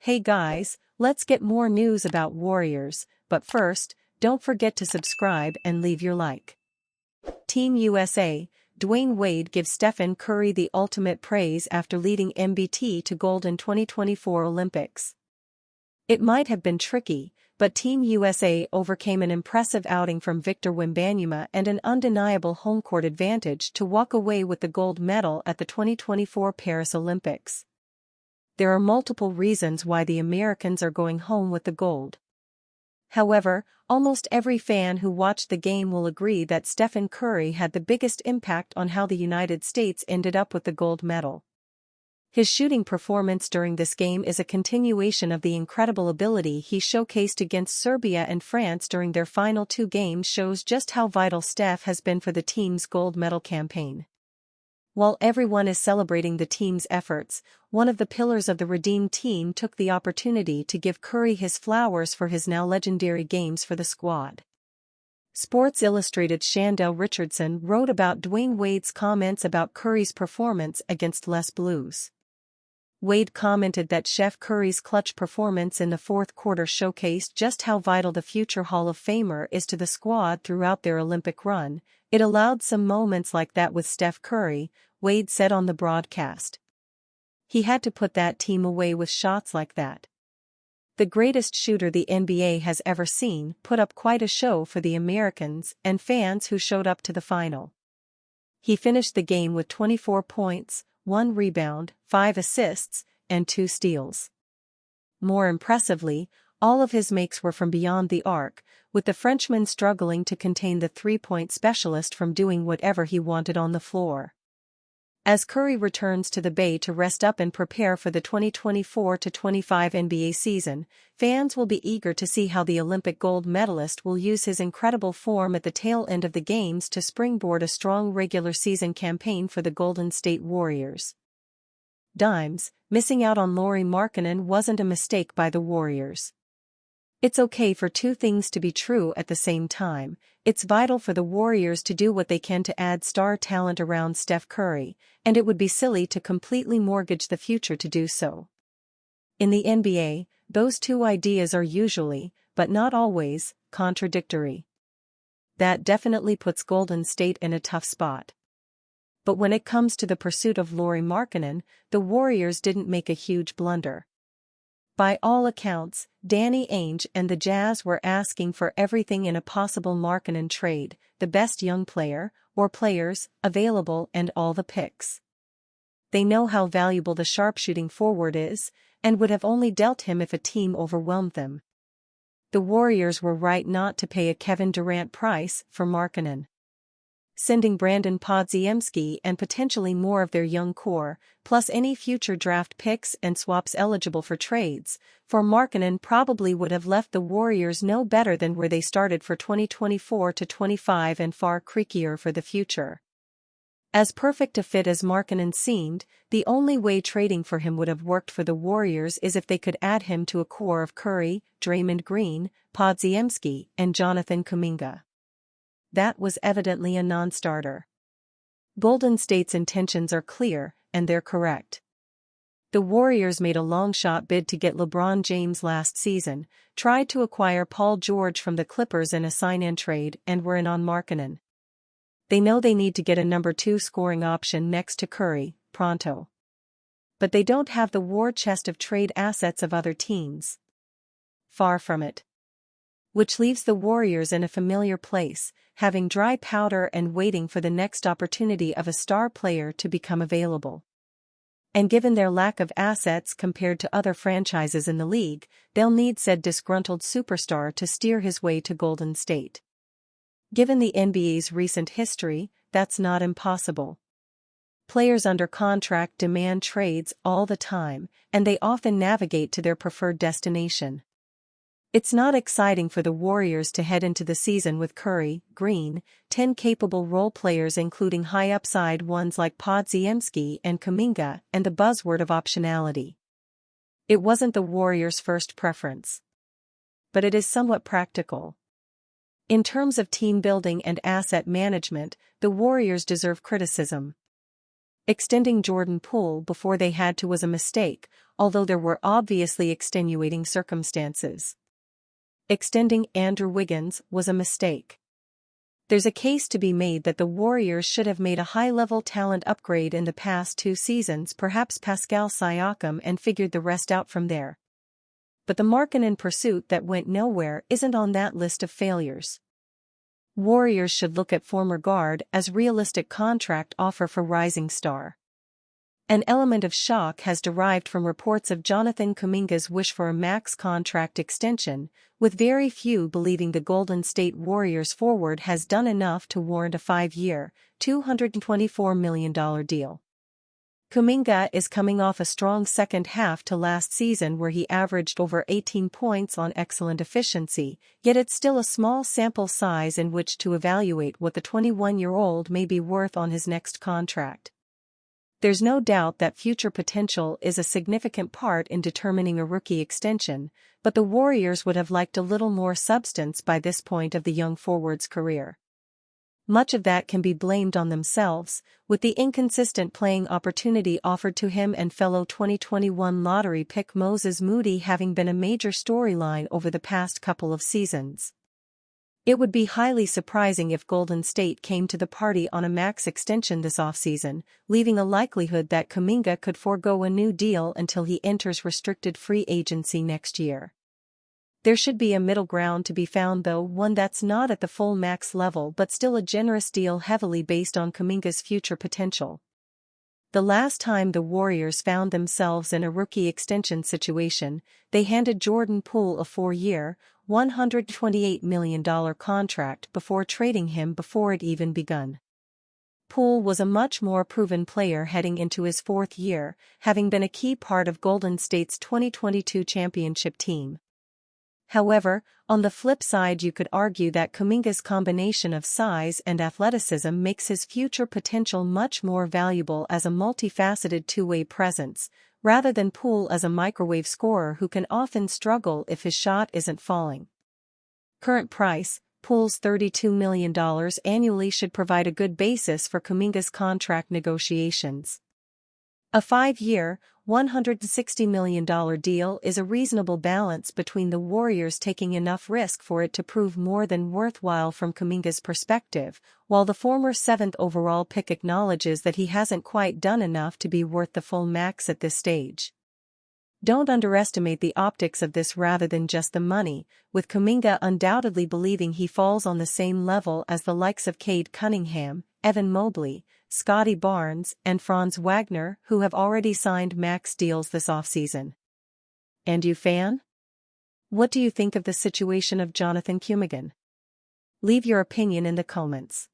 Hey guys, let's get more news about Warriors, but first, don't forget to subscribe and leave your like. Team USA, Dwayne Wade gives Stephen Curry the ultimate praise after leading MBT to gold in 2024 Olympics. It might have been tricky, but Team USA overcame an impressive outing from Victor Wembanyama and an undeniable home court advantage to walk away with the gold medal at the 2024 Paris Olympics. There are multiple reasons why the Americans are going home with the gold. However, almost every fan who watched the game will agree that Stephen Curry had the biggest impact on how the United States ended up with the gold medal. His shooting performance during this game is a continuation of the incredible ability he showcased against Serbia and France during their final two games, shows just how vital Steph has been for the team's gold medal campaign. While everyone is celebrating the team's efforts, one of the pillars of the redeemed team took the opportunity to give Curry his flowers for his now legendary games for the squad. Sports Illustrated's Shandell Richardson wrote about Dwayne Wade's comments about Curry's performance against Les Blues. Wade commented that Chef Curry's clutch performance in the fourth quarter showcased just how vital the future Hall of Famer is to the squad throughout their Olympic run. It allowed some moments like that with Steph Curry, Wade said on the broadcast. He had to put that team away with shots like that. The greatest shooter the NBA has ever seen put up quite a show for the Americans and fans who showed up to the final. He finished the game with 24 points, 1 rebound, 5 assists, and 2 steals. More impressively, all of his makes were from beyond the arc, with the Frenchman struggling to contain the three-point specialist from doing whatever he wanted on the floor. As Curry returns to the Bay to rest up and prepare for the 2024-25 NBA season, fans will be eager to see how the Olympic gold medalist will use his incredible form at the tail end of the games to springboard a strong regular season campaign for the Golden State Warriors. Dimes, missing out on Lauri Markkanen wasn't a mistake by the Warriors. It's okay for two things to be true at the same time. It's vital for the Warriors to do what they can to add star talent around Steph Curry, and it would be silly to completely mortgage the future to do so. In the NBA, those two ideas are usually, but not always, contradictory. That definitely puts Golden State in a tough spot. But when it comes to the pursuit of Lauri Markkanen, the Warriors didn't make a huge blunder. By all accounts, Danny Ainge and the Jazz were asking for everything in a possible Markkanen trade, the best young player, or players, available and all the picks. They know how valuable the sharpshooting forward is, and would have only dealt him if a team overwhelmed them. The Warriors were right not to pay a Kevin Durant price for Markkanen. Sending Brandon Podziemski and potentially more of their young core, plus any future draft picks and swaps eligible for trades, for Markkanen probably would have left the Warriors no better than where they started for 2024-25 and far creakier for the future. As perfect a fit as Markkanen seemed, the only way trading for him would have worked for the Warriors is if they could add him to a core of Curry, Draymond Green, Podziemski, and Jonathan Kuminga. That was evidently a non-starter. Golden State's intentions are clear, and they're correct. The Warriors made a long-shot bid to get LeBron James last season, tried to acquire Paul George from the Clippers in a sign-in trade, and were in on Markkanen. They know they need to get a number 2 scoring option next to Curry, pronto. But they don't have the war chest of trade assets of other teams. Far from it. Which leaves the Warriors in a familiar place, having dry powder and waiting for the next opportunity of a star player to become available. And given their lack of assets compared to other franchises in the league, they'll need said disgruntled superstar to steer his way to Golden State. Given the NBA's recent history, that's not impossible. Players under contract demand trades all the time, and they often navigate to their preferred destination. It's not exciting for the Warriors to head into the season with Curry, Green, 10 capable role players including high-upside ones like Podziemski and Kuminga, and the buzzword of optionality. It wasn't the Warriors' first preference. But it is somewhat practical. In terms of team building and asset management, the Warriors deserve criticism. Extending Jordan Poole before they had to was a mistake, although there were obviously extenuating circumstances. Extending Andrew Wiggins was a mistake. There's a case to be made that the Warriors should have made a high-level talent upgrade in the past 2 seasons, perhaps Pascal Siakam, and figured the rest out from there. But the Markkanen pursuit that went nowhere isn't on that list of failures. Warriors should look at former guard as realistic contract offer for rising star. An element of shock has derived from reports of Jonathan Kuminga'S wish for a max contract extension, with very few believing the Golden State Warriors forward has done enough to warrant a 5-year, $224 million deal. Kuminga is coming off a strong second half to last season where he averaged over 18 points on excellent efficiency, yet it's still a small sample size in which to evaluate what the 21-year-old may be worth on his next contract. There's no doubt that future potential is a significant part in determining a rookie extension, but the Warriors would have liked a little more substance by this point of the young forward's career. Much of that can be blamed on themselves, with the inconsistent playing opportunity offered to him and fellow 2021 lottery pick Moses Moody having been a major storyline over the past couple of seasons. It would be highly surprising if Golden State came to the party on a max extension this offseason, leaving a likelihood that Kuminga could forego a new deal until he enters restricted free agency next year. There should be a middle ground to be found, though, one that's not at the full max level but still a generous deal heavily based on Kuminga's future potential. The last time the Warriors found themselves in a rookie extension situation, they handed Jordan Poole a 4-year, $128 million contract before trading him before it even begun. Poole was a much more proven player heading into his 4th year, having been a key part of Golden State's 2022 championship team. However, on the flip side, you could argue that Kuminga's combination of size and athleticism makes his future potential much more valuable as a multifaceted two-way presence, rather than Poole as a microwave scorer who can often struggle if his shot isn't falling. Current price: Poole's $32 million annually should provide a good basis for Kuminga's contract negotiations. A 5-year, $160 million deal is a reasonable balance between the Warriors taking enough risk for it to prove more than worthwhile from Kuminga's perspective, while the former 7th overall pick acknowledges that he hasn't quite done enough to be worth the full max at this stage. Don't underestimate the optics of this rather than just the money, with Kuminga undoubtedly believing he falls on the same level as the likes of Cade Cunningham, Evan Mobley, Scotty Barnes, and Franz Wagner, who have already signed max deals this offseason. And you, fan? What do you think of the situation of Jonathan Kuminga? Leave your opinion in the comments.